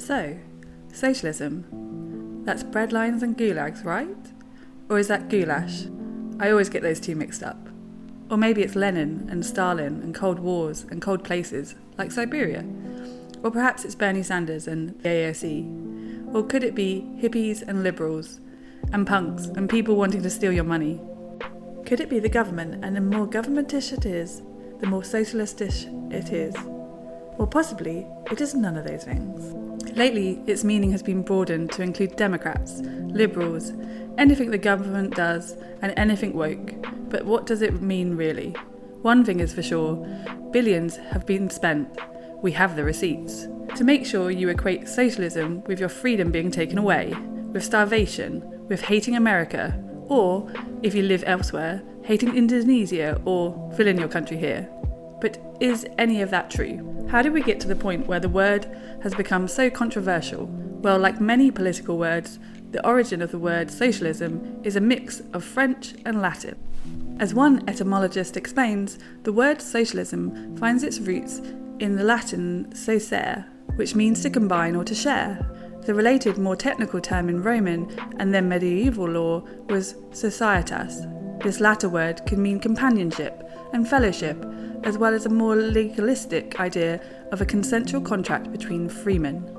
So, socialism, that's breadlines and gulags, right? Or is that goulash? I always get those two mixed up. Or maybe it's Lenin and Stalin and cold wars and cold places, like Siberia. Or perhaps it's Bernie Sanders and the AOC. Or could it be hippies and liberals and punks and people wanting to steal your money? Could it be the government, and the more governmentish it is, the more socialistish it is? Or possibly it is none of those things. Lately, its meaning has been broadened to include Democrats, liberals, anything the government does, and anything woke. But what does it mean really? One thing is for sure, billions have been spent. We have the receipts. To make sure you equate socialism with your freedom being taken away, with starvation, with hating America, or, if you live elsewhere, hating Indonesia or fill in your country here. But is any of that true? How did we get to the point where the word has become so controversial? Well, like many political words, the origin of the word socialism is a mix of French and Latin. As one etymologist explains, the word socialism finds its roots in the Latin sociare, which means to combine or to share. The related, more technical term in Roman and then medieval law was societas. This latter word can mean companionship and fellowship, as well as a more legalistic idea of a consensual contract between freemen.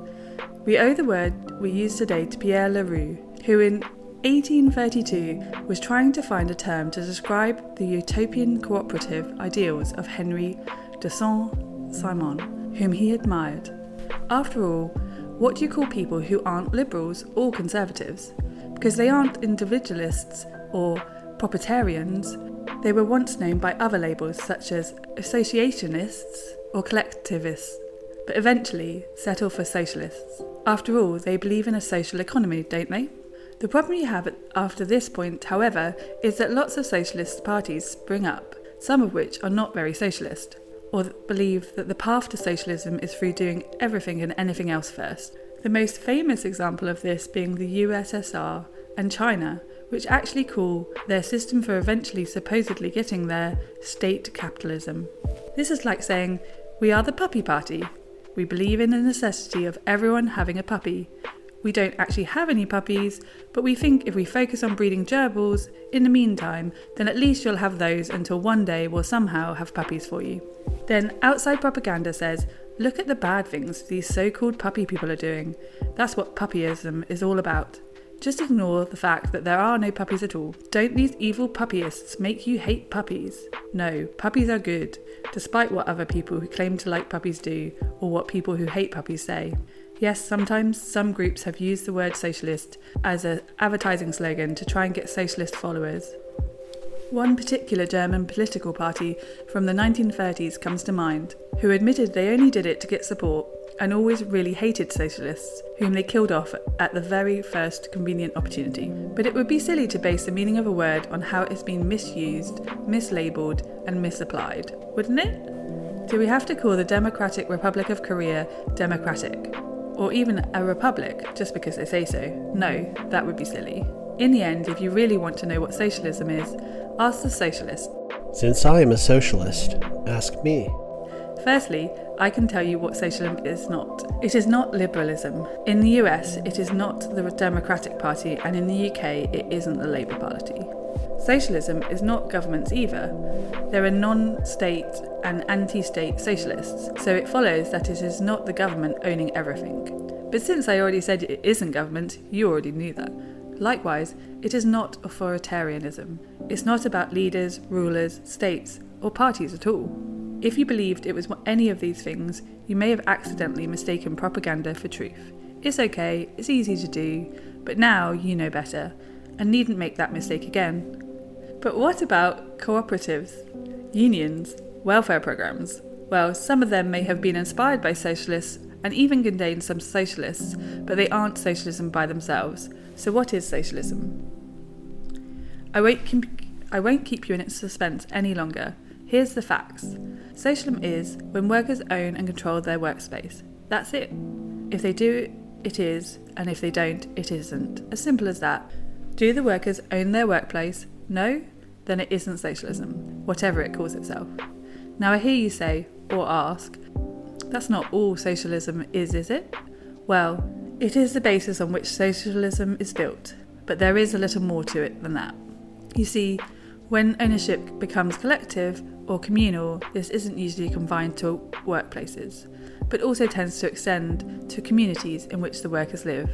We owe the word we use today to Pierre Leroux, who in 1832 was trying to find a term to describe the utopian cooperative ideals of Henry de Saint-Simon, whom he admired. After all, what do you call people who aren't liberals or conservatives? Because they aren't individualists or proprietarians. They were once known by other labels such as associationists or collectivists, but eventually settle for socialists. After all, they believe in a social economy, don't they? The problem you have after this point, however, is that lots of socialist parties spring up, some of which are not very socialist, or believe that the path to socialism is through doing everything and anything else first. The most famous example of this being the USSR and China, which actually call their system for eventually supposedly getting there state capitalism. This is like saying, we are the puppy party. We believe in the necessity of everyone having a puppy. We don't actually have any puppies, but we think if we focus on breeding gerbils in the meantime, then at least you'll have those until one day we'll somehow have puppies for you. Then outside propaganda says, look at the bad things these so-called puppy people are doing. That's what puppyism is all about. Just ignore the fact that there are no puppies at all. Don't these evil puppyists make you hate puppies? No, puppies are good, despite what other people who claim to like puppies do, or what people who hate puppies say. Yes, sometimes some groups have used the word socialist as an advertising slogan to try and get socialist followers. One particular German political party from the 1930s comes to mind, who admitted they only did it to get support and always really hated socialists, whom they killed off at the very first convenient opportunity. But it would be silly to base the meaning of a word on how it's been misused, mislabelled and misapplied, wouldn't it? Do we have to call the Democratic Republic of Korea democratic? Or even a republic, just because they say so? No, that would be silly. In the end, if you really want to know what socialism is, ask the socialist. Since I am a socialist, ask me. Firstly, I can tell you what socialism is not. It is not liberalism. In the US, it is not the Democratic Party, and in the UK, it isn't the Labour Party. Socialism is not governments either. There are non-state and anti-state socialists, so it follows that it is not the government owning everything. But since I already said it isn't government, you already knew that. Likewise, it is not authoritarianism. It's not about leaders, rulers, states, or parties at all. If you believed it was any of these things, you may have accidentally mistaken propaganda for truth. It's okay, it's easy to do, but now you know better, and needn't make that mistake again. But what about cooperatives, unions, welfare programs? Well, some of them may have been inspired by socialists and even contain some socialists, but they aren't socialism by themselves. So what is socialism? I won't keep you in suspense any longer. Here's the facts. Socialism is when workers own and control their workspace. That's it. If they do, it is, and if they don't, it isn't. As simple as that. Do the workers own their workplace? No? Then it isn't socialism, whatever it calls itself. Now I hear you say, or ask, that's not all socialism is it? Well, it is the basis on which socialism is built, but there is a little more to it than that. You see, when ownership becomes collective or communal, this isn't usually confined to workplaces, but also tends to extend to communities in which the workers live.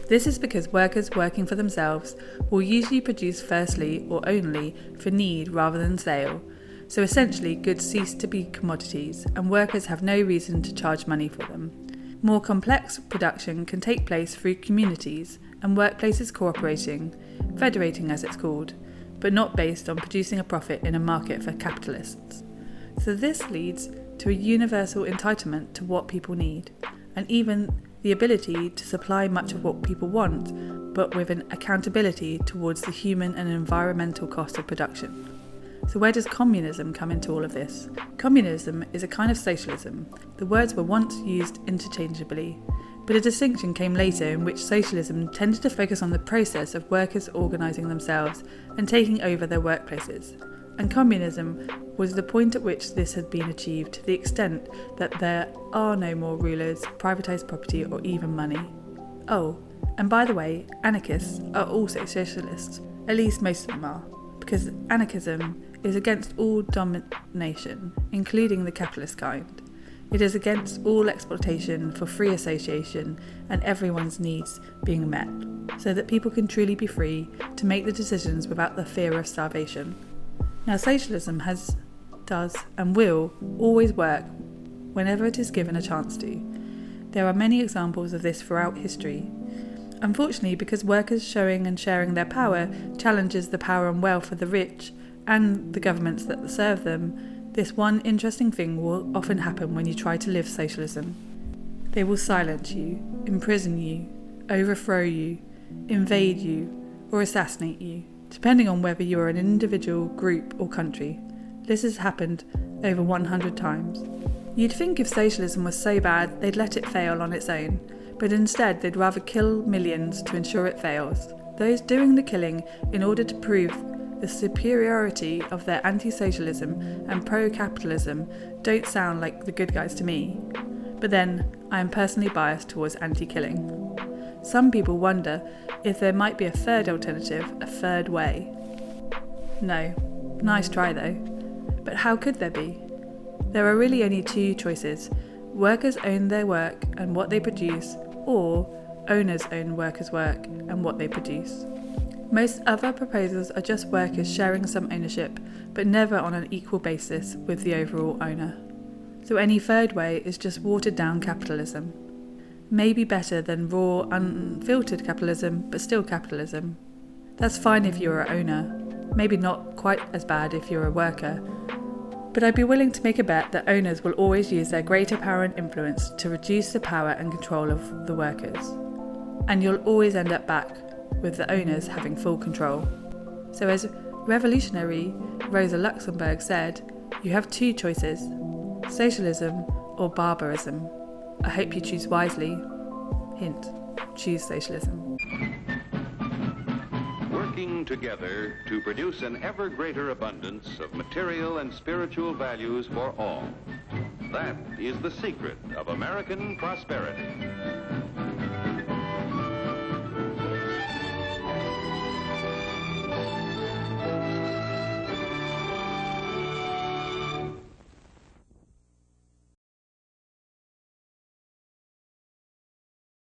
This is because workers working for themselves will usually produce firstly or only for need rather than sale, so essentially goods cease to be commodities and workers have no reason to charge money for them. More complex production can take place through communities and workplaces cooperating, federating as it's called, but not based on producing a profit in a market for capitalists. So this leads to a universal entitlement to what people need, and even the ability to supply much of what people want, but with an accountability towards the human and environmental cost of production. So where does communism come into all of this? Communism is a kind of socialism. The words were once used interchangeably, but a distinction came later in which socialism tended to focus on the process of workers organising themselves and taking over their workplaces. And communism was the point at which this had been achieved to the extent that there are no more rulers, privatised property or even money. Oh, and by the way, anarchists are also socialists. At least most of them are, because anarchism is against all domination, including the capitalist kind. It is against all exploitation for free association and everyone's needs being met, so that people can truly be free to make the decisions without the fear of starvation. Now, socialism does and will always work whenever it is given a chance to. There are many examples of this throughout history. Unfortunately, because workers showing and sharing their power challenges the power and wealth of the rich and the governments that serve them, this one interesting thing will often happen when you try to live socialism. They will silence you, imprison you, overthrow you, invade you, or assassinate you, depending on whether you are an individual, group, or country. This has happened over 100 times. You'd think if socialism was so bad, they'd let it fail on its own, but instead they'd rather kill millions to ensure it fails. Those doing the killing in order to prove the superiority of their anti-socialism and pro-capitalism don't sound like the good guys to me. But then, I am personally biased towards anti-killing. Some people wonder if there might be a third alternative, a third way. No. Nice try though. But how could there be? There are really only two choices. Workers own their work and what they produce, or owners own workers' work and what they produce. Most other proposals are just workers sharing some ownership, but never on an equal basis with the overall owner. So any third way is just watered down capitalism. Maybe better than raw, unfiltered capitalism, but still capitalism. That's fine if you're an owner. Maybe not quite as bad if you're a worker. But I'd be willing to make a bet that owners will always use their greater power and influence to reduce the power and control of the workers. And you'll always end up back with the owners having full control. So as revolutionary Rosa Luxemburg said, you have two choices, socialism or barbarism. I hope you choose wisely. Hint, choose socialism. Working together to produce an ever greater abundance of material and spiritual values for all. That is the secret of American prosperity.